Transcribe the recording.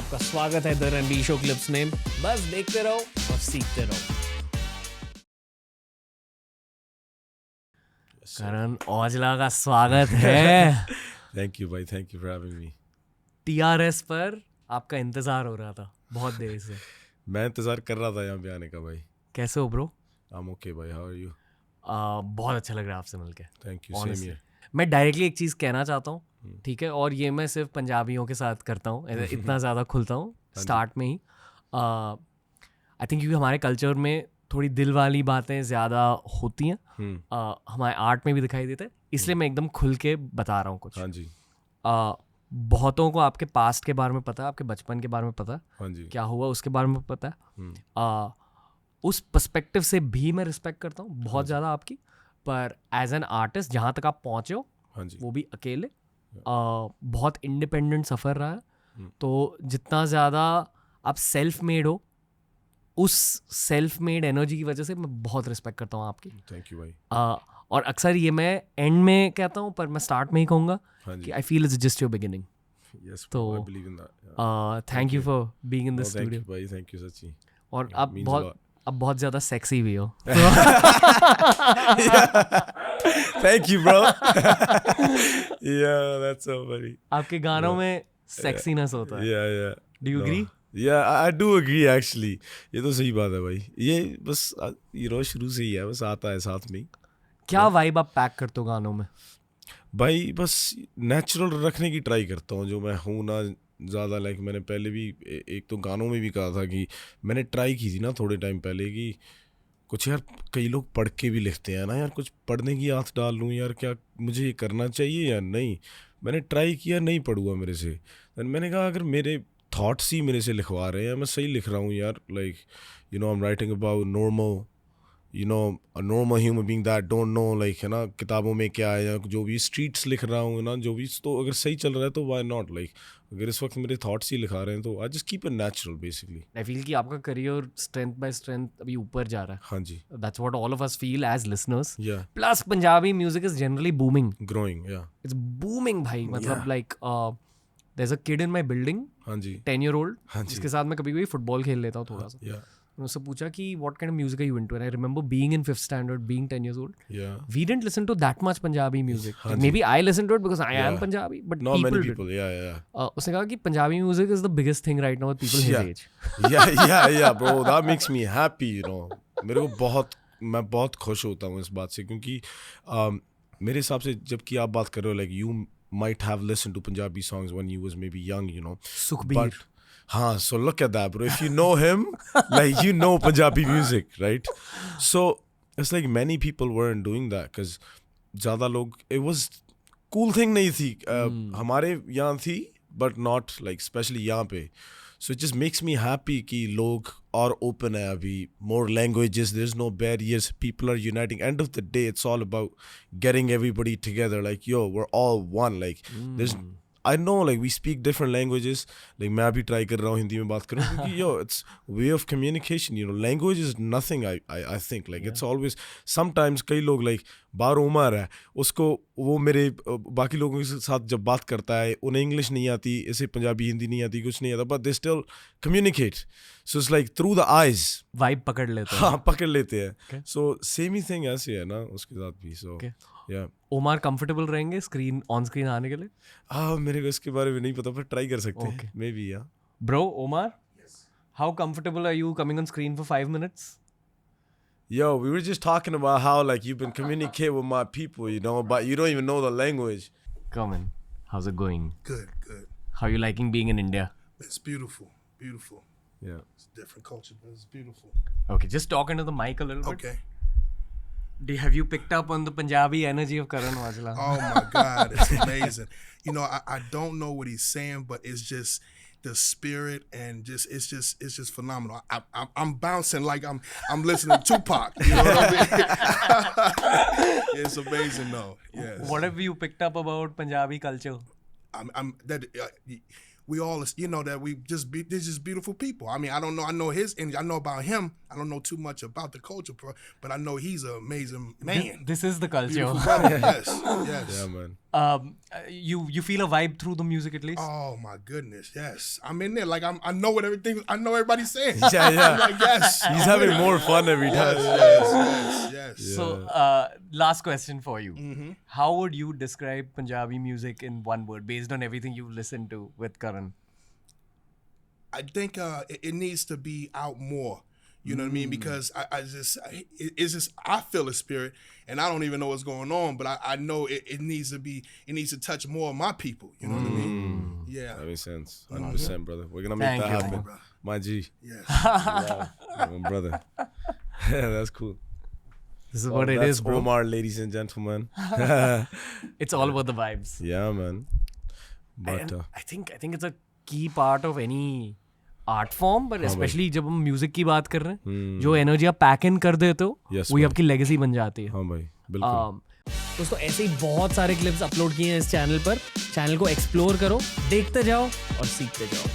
आपका स्वागत है द रणबीर शो क्लिप्स में। बस देखते रहो और सीखते रहो। करण औजला का स्वागत है। थैंक यू भाई, thank you for having me. TRS पर आपका इंतजार हो रहा था बहुत देर से। मैं इंतजार कर रहा था यहाँ पे आने का भाई। कैसे हो ब्रो? आई एम ओके भाई, हाउ आर यू? बहुत अच्छा लग रहा है आपसे मिलके। Thank you, same here. मैं डायरेक्टली एक चीज़ कहना चाहता हूँ, ठीक है, और ये मैं सिर्फ पंजाबियों के साथ करता हूँ, इतना ज़्यादा खुलता हूँ स्टार्ट में ही। आई थिंक क्योंकि हमारे कल्चर में थोड़ी दिल वाली बातें ज़्यादा होती हैं, हमारे आर्ट में भी दिखाई देता है, इसलिए मैं एकदम खुल के बता रहा हूँ कुछ। हाँ जी। बहुतों को आपके पास्ट के बारे में पता है, आपके बचपन के बारे में पता है, हाँ जी। क्या हुआ उसके बारे में पता है। उस पर्सपेक्टिव से भी मैं रिस्पेक्ट करता हूँ बहुत ज़्यादा आपकी, पर एज एन आर्टिस्ट जहाँ तक आप पहुँचे हो, हाँ जी। वो भी अकेले, बहुत इंडिपेंडेंट सफ़र रहा है। तो जितना ज़्यादा आप सेल्फ मेड हो, उस सेल्फ मेड एनर्जी की वजह से मैं बहुत रिस्पेक्ट करता हूँ आपकी। थैंक यू भाई। और अक्सर ये मैं एंड में कहता हूँ, पर मैं स्टार्ट में ही कहूँगा हाँ जी। कि I feel it's just your beginning. Yes, तो I believe in that. Thank you for being in the thank studio. You भाई, थैंक यू सच्ची। और It आप means a lot. बहुत ज़्यादा सेक्सी भी हो। Thank you bro. Yeah, that's so funny. आपके गानों में सेक्सीनेस होता है। Yeah, yeah. Do you agree? Yeah, I do agree actually. ये तो सही बात है भाई। ये बस शुरू से ही है, बस आता है साथ में ही। क्या वाइब आप पैक करते हो गानों में? भाई बस नेचुरल रखने की ट्राई करता हूँ जो मैं हूँ ना ज़्यादा। लाइक मैंने पहले भी एक तो गानों में भी कहा था कि मैंने ट्राई की थी ना थोड़े टाइम पहले कि कुछ यार, कई लोग पढ़ के भी लिखते हैं ना यार, कुछ पढ़ने की आदत डाल लूँ यार, क्या मुझे ये करना चाहिए या नहीं। मैंने ट्राई किया, नहीं पढ़ूँगा मेरे से। दैन मैंने कहा अगर मेरे थॉट्स ही मेरे से लिखवा रहे हैं, मैं सही लिख रहा हूँ यार। Like I am writing about normal, a normal human being that don't know, like है ना, किताबों में क्या है या जो भी स्ट्रीट्स लिख रहा हूँ ना, जो भी, तो अगर सही चल रहा है तो why not, like अगर इस वक्त मेरे थॉट्स ही लिखा रहे हैं तो I just keep it natural basically. I feel कि आपका करियर स्ट्रेंथ बाय स्ट्रेंथ अभी ऊपर जा रहा है। हाँ जी। That's what all of us feel as listeners. Yeah plus Punjabi music is generally booming, growing. Yeah it's booming भाई। मतलब like there is a kid in my building, हाँ जी। 10 year old, हाँ जी। जिसके साथ मैं कभी कभी फुटबॉल खेल लेता हूँ थोड़ा सा। या मैंने उससे पूछा कि what kind of music are you into, and I remember being in 5th standard, being 10 years old, या we didn't listen to that much Punjabi music. हाँ Maybe I listened to it because I am Yeah. Punjabi, but not many people people. Yeah. उसने कहा कि Punjabi music is the biggest thing right now with people his age. Yeah bro, that makes me happy, मेरे को मैं बहुत खुश होता हूँ इस बात से, क्योंकि मेरे हिसाब से जबकि आप बात कर रहे हो, like you might have listened to Punjabi songs when you was maybe young, Sukhbir. but हाँ, so look at that bro, if you know him, like you know Punjabi music, right? So it's like many people weren't doing that because ज़्यादा लोग, it was cool thing नहीं थी। हमारे यहाँ थी but not like especially यहाँ पे। So it just makes me happy कि लोग और open है अभी, more languages, there's no barriers, people are uniting. End of the day, it's all about getting everybody together, like yo, we're all one, like there's I know like we speak different languages, like मैं भी try कर रहा हूँ हिंदी में बात करूँ क्योंकि yo, it's way of communication, language is nothing, I think like it's always, sometimes कई लोग like बाहर उमर है, उसको वो मेरे बाकी लोगों के साथ जब बात करता है, उन्हें इंग्लिश नहीं आती, ऐसे पंजाबी हिंदी नहीं आती, कुछ नहीं आता, but they still communicate, so it's like through the eyes vibe पकड़ लेते हैं। हाँ, पकड़ लेते हैं। Okay. so same ही thing ऐसे है ना उसके साथ भी। so Okay. yeah, Omar comfortable रहेंगे ऑन स्क्रीन आने के लिए? मेरे को इसके बारे में नहीं पता, पर ट्राई कर सकते हैं मे बी। या bro Omar, how comfortable are you coming on screen for 5 minutes? Yo, we were just talking about how like you've been communicating with my people, but you don't even know the language. Come in. How's it going? Good. How you liking being in India? It's beautiful. Yeah. It's a different culture, but it's beautiful. Okay, just talk into the mic a little bit. Okay. Have you picked up on the Punjabi energy of Karan Aujla? Oh my God, it's amazing. I don't know what he's saying, but it's just the spirit and it's just phenomenal. I'm bouncing like I'm listening to Tupac. You know what I mean? It's amazing though. Yes. What have you picked up about Punjabi culture? I'm that we all, you know, that they're just beautiful people. I mean, I don't know. I know his energy. I know about him. I don't know too much about the culture, but I know he's an amazing man. This is the culture. Beautiful brother. Yes, yes. Yeah, man. You feel a vibe through the music at least? Oh my goodness, yes. I'm in there like I know what I know everybody's saying. Yeah, yeah. I'm like, yes. He's having more fun every time. Yes. So, last question for you. How would you describe Punjabi music in one word based on everything you've listened to with Karan? I think it needs to be out more. You know what I mean? Because it's just I feel the spirit, and I don't even know what's going on, but I know it needs to touch more of my people. You know what I mean? Yeah. That makes sense. 100%, brother. We're gonna make Thank that you, happen. brother. My G. Yes. Yeah, my brother. Yeah, that's cool. This is what it That's is, bro. Omar, ladies and gentlemen. It's all about the vibes. Yeah, man. But And I think it's a key part of any art form, but especially जब हम music की बात कर रहे हैं, जो energy आप pack इन कर देते हो, Yes, वही man. आपकी लेगेसी बन जाती है. हाँ भाई, बिल्कुल. दोस्तों ऐसे ही बहुत सारे क्लिप्स अपलोड किए हैं इस चैनल पर. चैनल को एक्सप्लोर करो, देखते जाओ और सीखते जाओ.